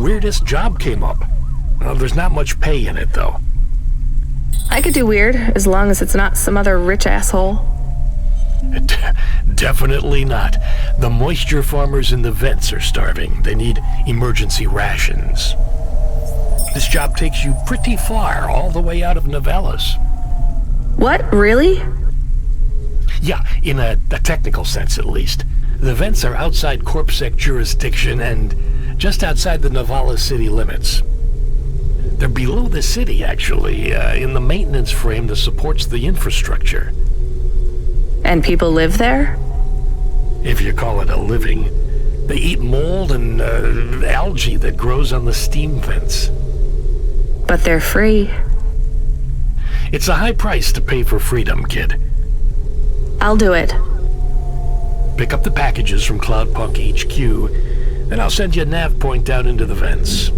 weirdest job came up. Well, there's not much pay in it, though. I could do weird, as long as it's not some other rich asshole. Definitely not. The moisture farmers in the vents are starving. They need emergency rations. This job takes you pretty far, all the way out of Novellas. What? Really? Yeah, in a technical sense at least. The vents are outside CorpSec jurisdiction and just outside the Novellas city limits. They're below the city, actually, in the maintenance frame that supports the infrastructure. And people live there? If you call it a living. They eat mold and algae that grows on the steam vents. But they're free. It's a high price to pay for freedom, kid. I'll do it. Pick up the packages from Cloudpunk HQ, then I'll send you a nav point down into the vents.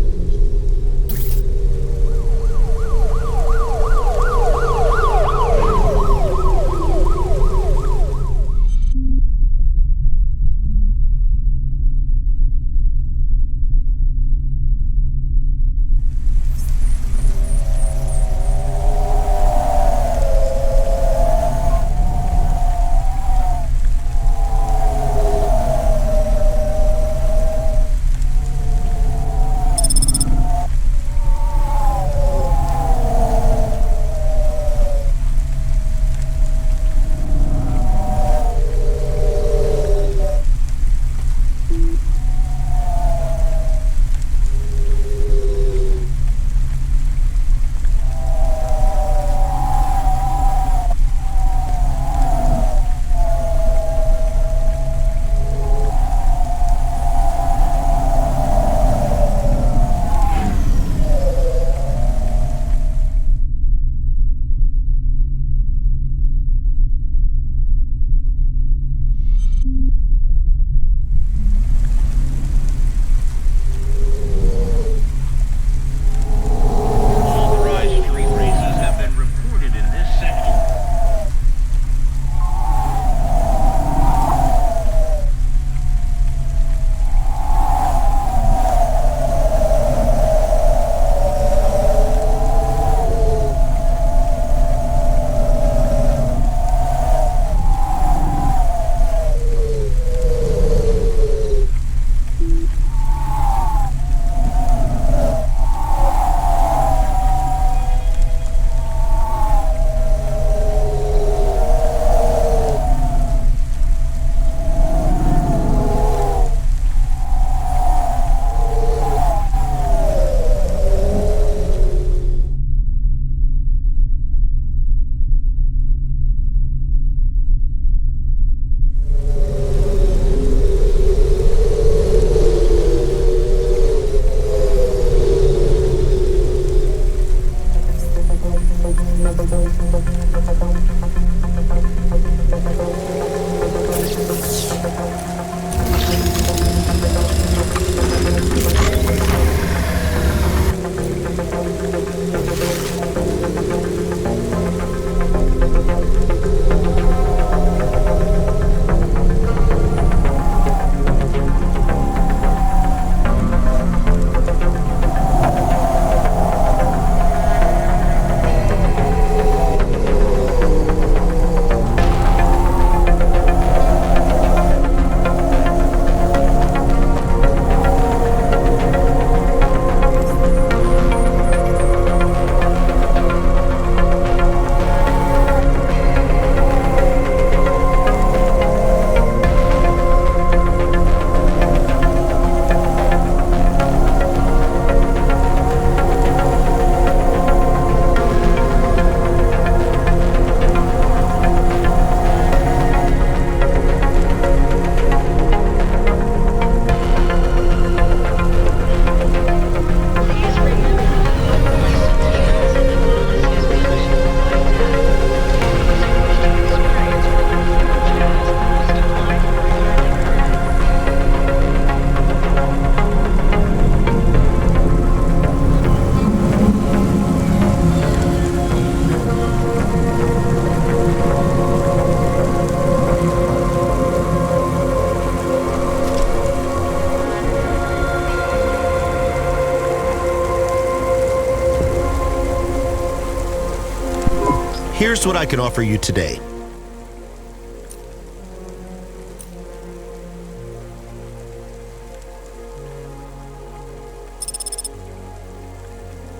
here's what I can offer you today.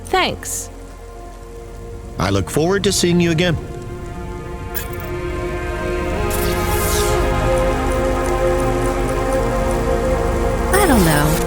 Thanks. I look forward to seeing you again. I don't know.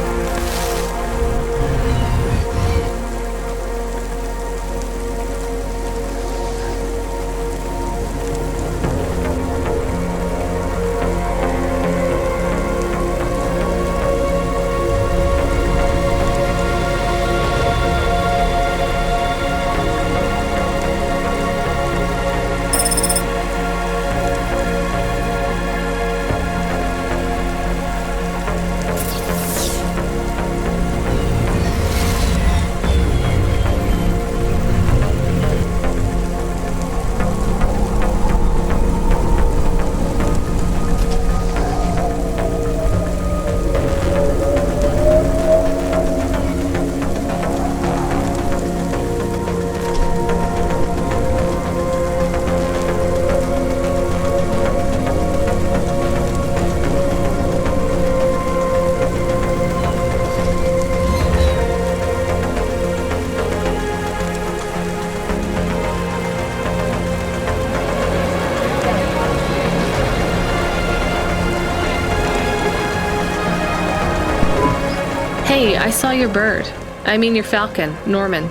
Hey, I saw your bird. I mean your falcon, Norman.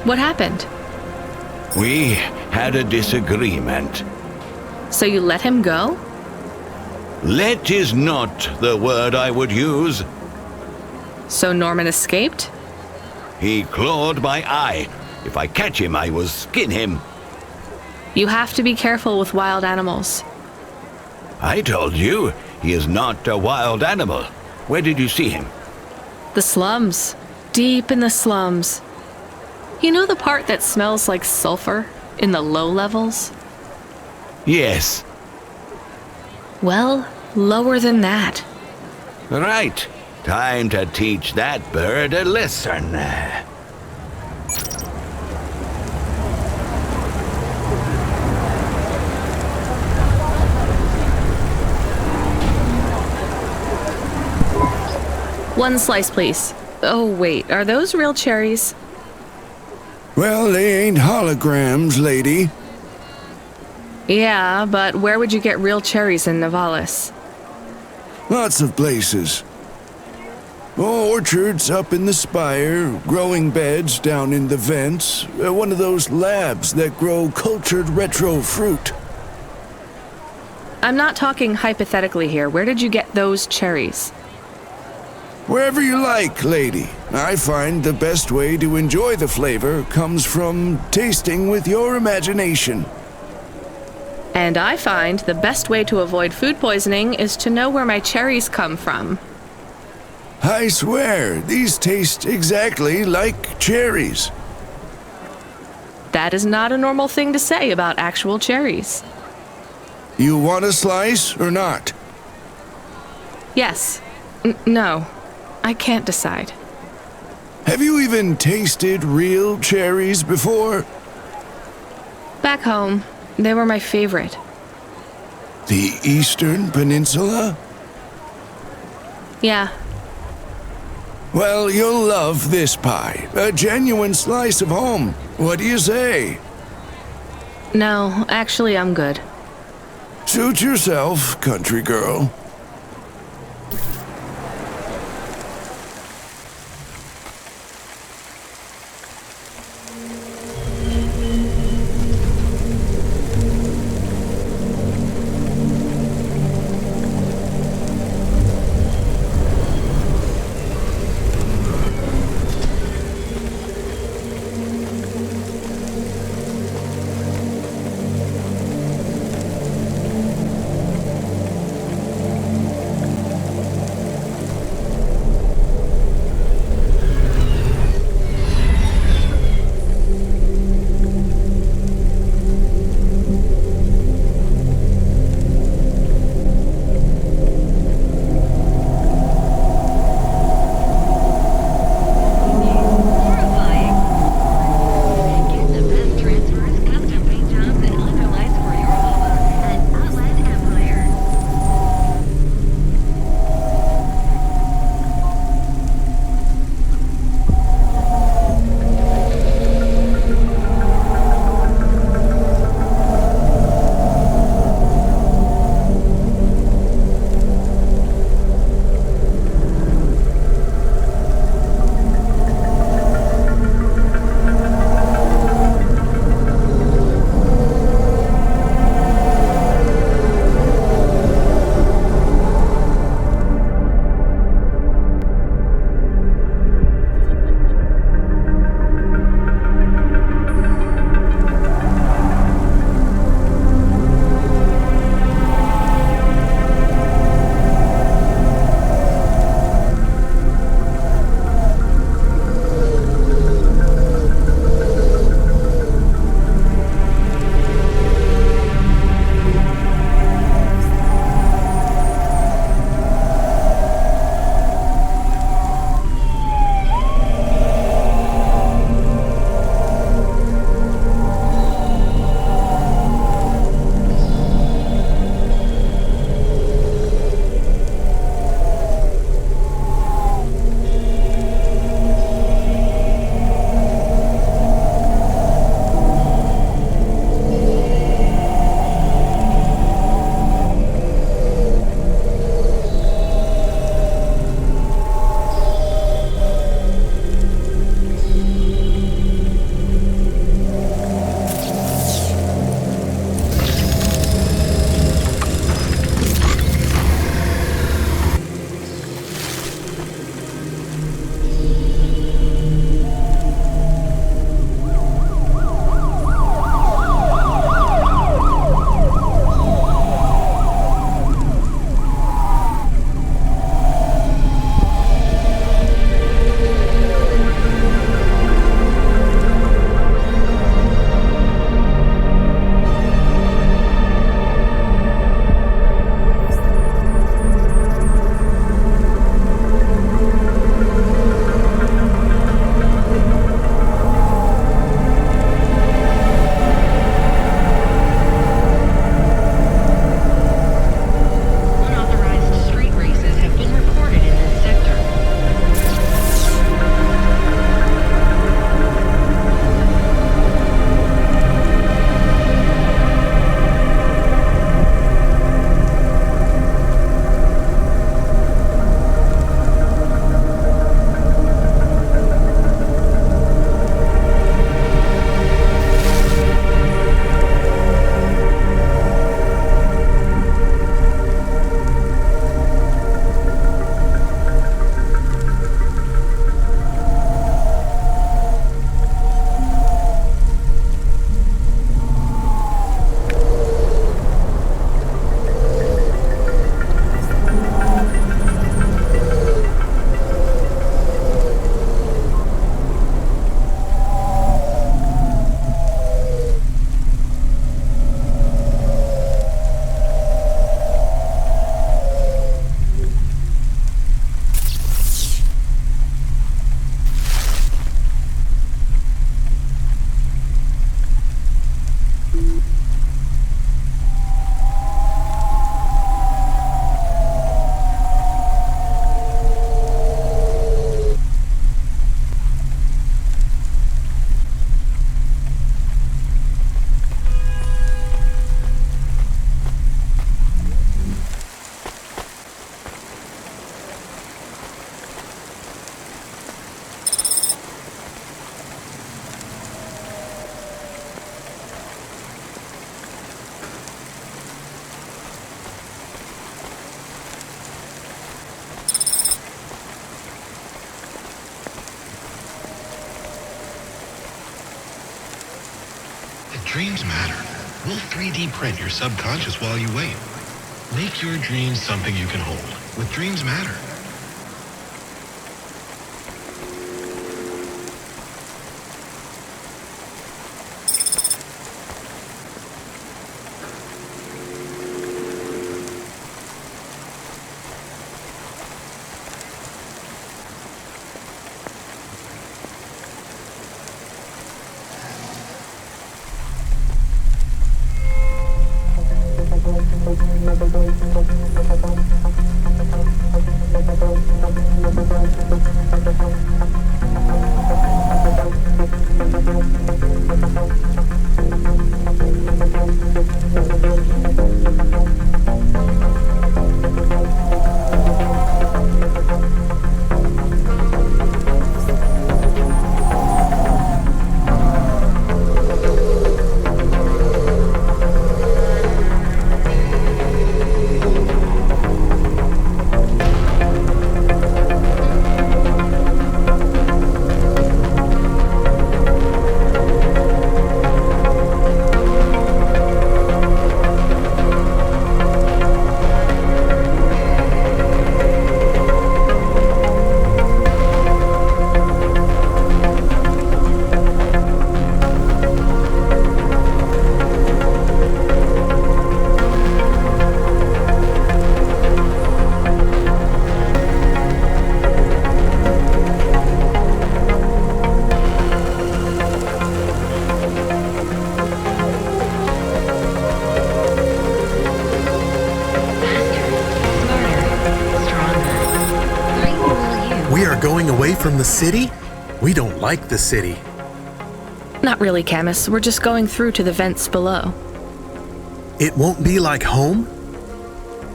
What happened? We had a disagreement. So you let him go? Let is not the word I would use. So Norman escaped? He clawed my eye. If I catch him, I will skin him. You have to be careful with wild animals. I told you, he is not a wild animal. Where did you see him? The slums. Deep in the slums. You know the part that smells like sulfur in the low levels? Yes. Well, lower than that. Right. Time to teach that bird a lesson. One slice, please. Oh, wait, are those real cherries? Well, they ain't holograms, lady. Yeah, but where would you get real cherries in Navalis? Lots of places. Orchards up in the spire, growing beds down in the vents, one of those labs that grow cultured retro fruit. I'm not talking hypothetically here. Where did you get those cherries? Wherever you like, lady. I find the best way to enjoy the flavor comes from tasting with your imagination. And I find the best way to avoid food poisoning is to know where my cherries come from. I swear, these taste exactly like cherries. That is not a normal thing to say about actual cherries. You want a slice or not? Yes. No. I can't decide. Have you even tasted real cherries before? Back home, they were my favorite. The Eastern Peninsula? Yeah. Well, you'll love this pie. A genuine slice of home. What do you say? No, actually, I'm good. Suit yourself, country girl. Dreams matter. We'll 3D print your subconscious while you wait. Make your dreams something you can hold with Dreams Matter. Going away from the city? We don't like the city. Not really, Camus. We're just going through to the vents below. It won't be like home?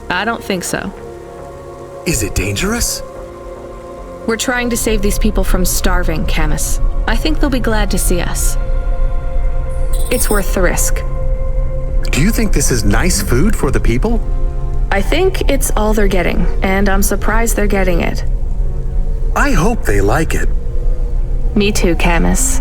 I don't think so. Is it dangerous? We're trying to save these people from starving, Camus. I think they'll be glad to see us. It's worth the risk. Do you think this is nice food for the people? I think it's all they're getting, and I'm surprised they're getting it. I hope they like it. Me too, Camus.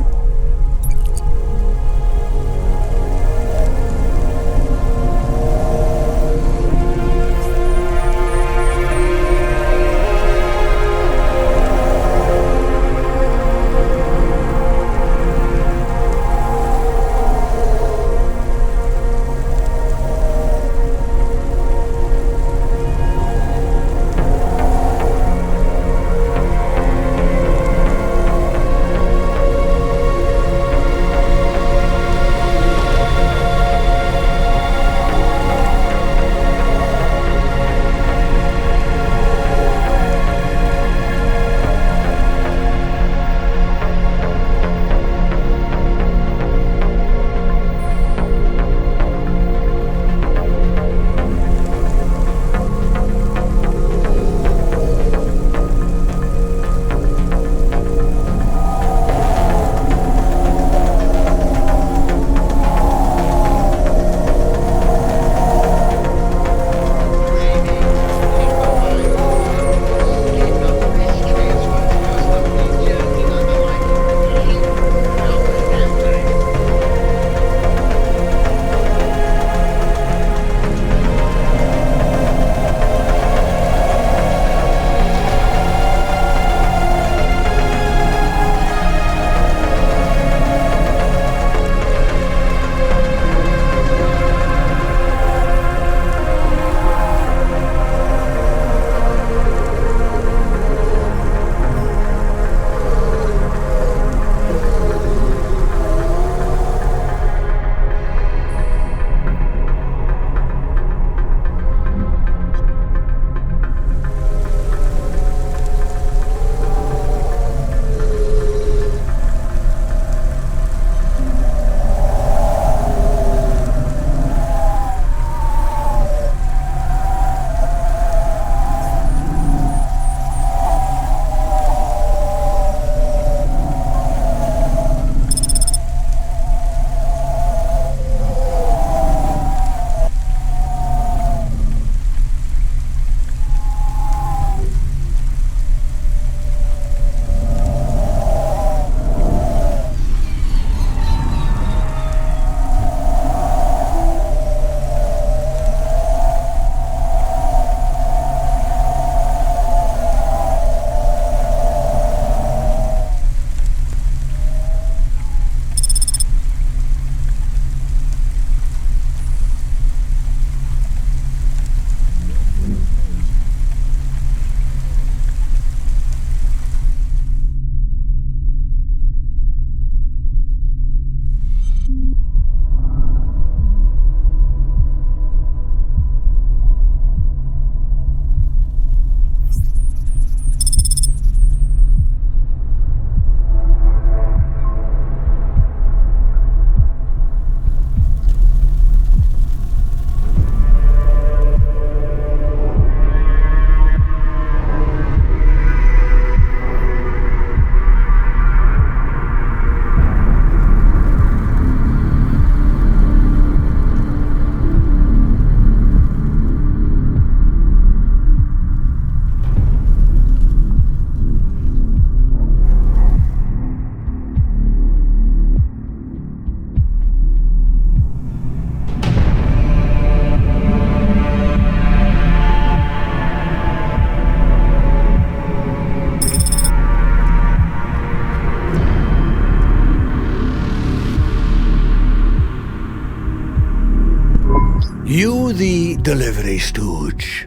You the delivery stooge?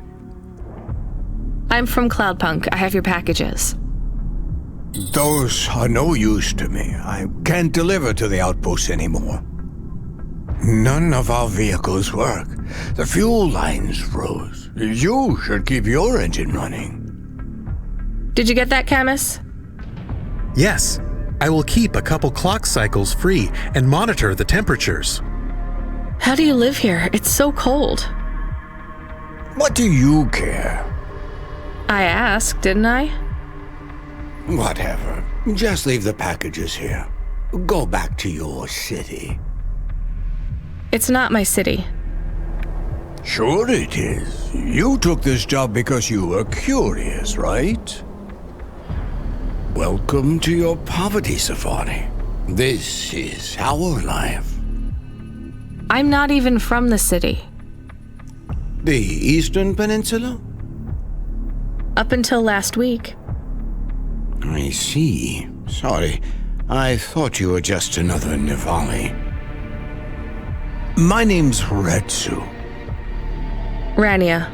I'm from Cloudpunk. I have your packages. Those are no use to me. I can't deliver to the outpost anymore. None of our vehicles work. The fuel lines froze. You should keep your engine running. Did you get that, Camus? Yes, I will keep a couple clock cycles free and monitor the temperatures. How do you live here? It's so cold. What do you care? I asked, didn't I? Whatever. Just leave the packages here. Go back to your city. It's not my city. Sure it is. You took this job because you were curious, right? Welcome to your poverty safari. This is our life. I'm not even from the city. The Eastern Peninsula? Up until last week. I see. Sorry. I thought you were just another Nivali. My name's Retsu. Rania.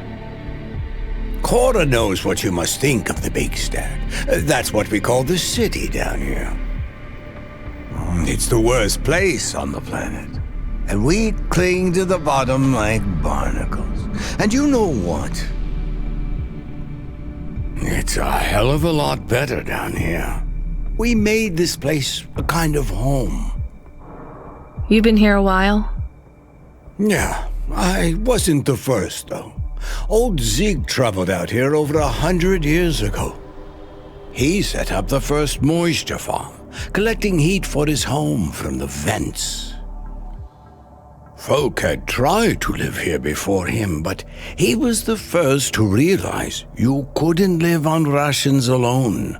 Cora knows what you must think of the big stack. That's what we call the city down here. It's the worst place on the planet. And we cling to the bottom like barnacles. And you know what? It's a hell of a lot better down here. We made this place a kind of home. You've been here a while? Yeah, I wasn't the first, though. Old Zeke traveled out here over 100 years ago. He set up the first moisture farm, collecting heat for his home from the vents. Folk had tried to live here before him, but he was the first to realize you couldn't live on rations alone.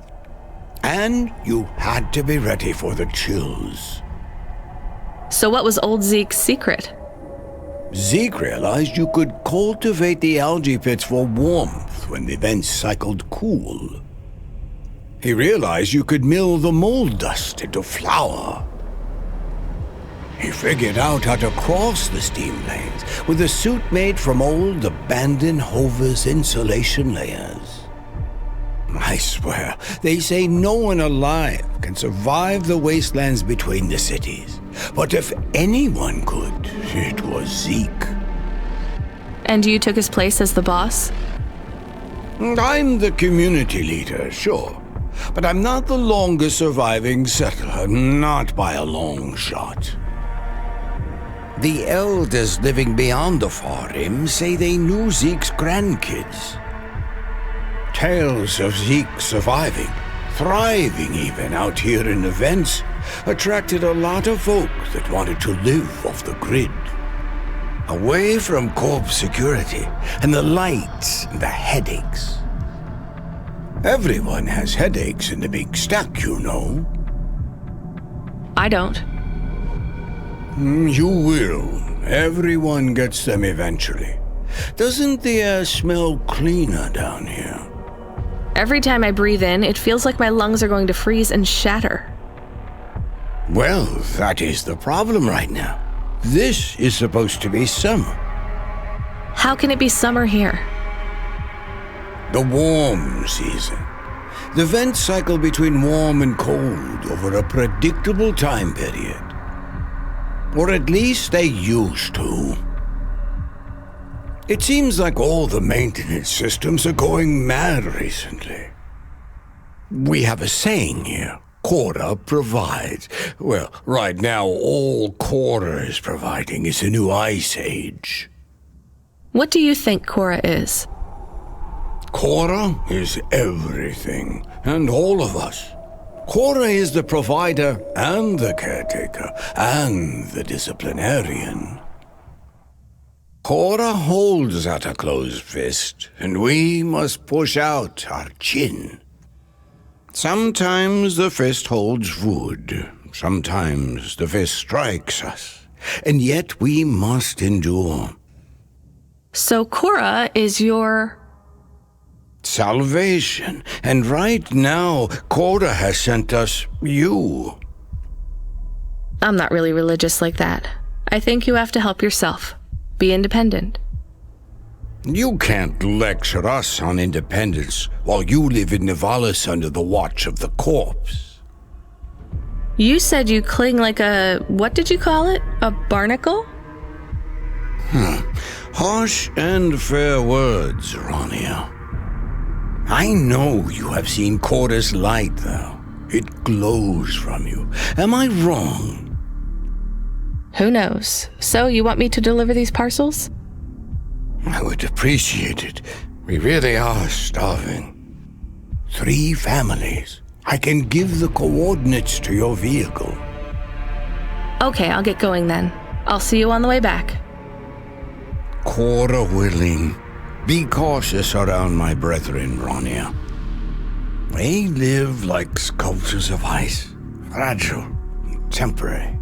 And you had to be ready for the chills. So what was old Zeke's secret? Zeke realized you could cultivate the algae pits for warmth when the vents cycled cool. He realized you could mill the mold dust into flour. He figured out how to cross the steam lanes with a suit made from old abandoned Hover's insulation layers. I swear, they say no one alive can survive the wastelands between the cities. But if anyone could, it was Zeke. And you took his place as the boss? I'm the community leader, sure. But I'm not the longest surviving settler, not by a long shot. The elders living beyond the far rim say they knew Zeke's grandkids. Tales of Zeke surviving, thriving even out here in the vents, attracted a lot of folk that wanted to live off the grid. Away from corp security and the lights and the headaches. Everyone has headaches in the big stack, you know. I don't. You will. Everyone gets them eventually. Doesn't the air smell cleaner down here? Every time I breathe in, it feels like my lungs are going to freeze and shatter. Well, that is the problem right now. This is supposed to be summer. How can it be summer here? The warm season. The vents cycle between warm and cold over a predictable time period. Or at least they used to. It seems like all the maintenance systems are going mad recently. We have a saying here, Cora provides. Well, right now all Cora is providing is a new ice age. What do you think Cora is? Cora is everything, and all of us. Cora is the provider and the caretaker and the disciplinarian. Cora holds out a closed fist, and we must push out our chin. Sometimes the fist holds wood, sometimes the fist strikes us, and yet we must endure. So Cora is your... salvation, and right now, Cora has sent us you. I'm not really religious like that. I think you have to help yourself. Be independent. You can't lecture us on independence while you live in Nivalis under the watch of the corpse. You said you cling like a, what did you call it? A barnacle? Harsh and fair words, Rania. I know you have seen Corda's light, though. It glows from you. Am I wrong? Who knows? So, you want me to deliver these parcels? I would appreciate it. We really are starving. 3 families. I can give the coordinates to your vehicle. Okay, I'll get going then. I'll see you on the way back. Cora willing. Be cautious around my brethren, Rania. They live like sculptures of ice, fragile and temporary.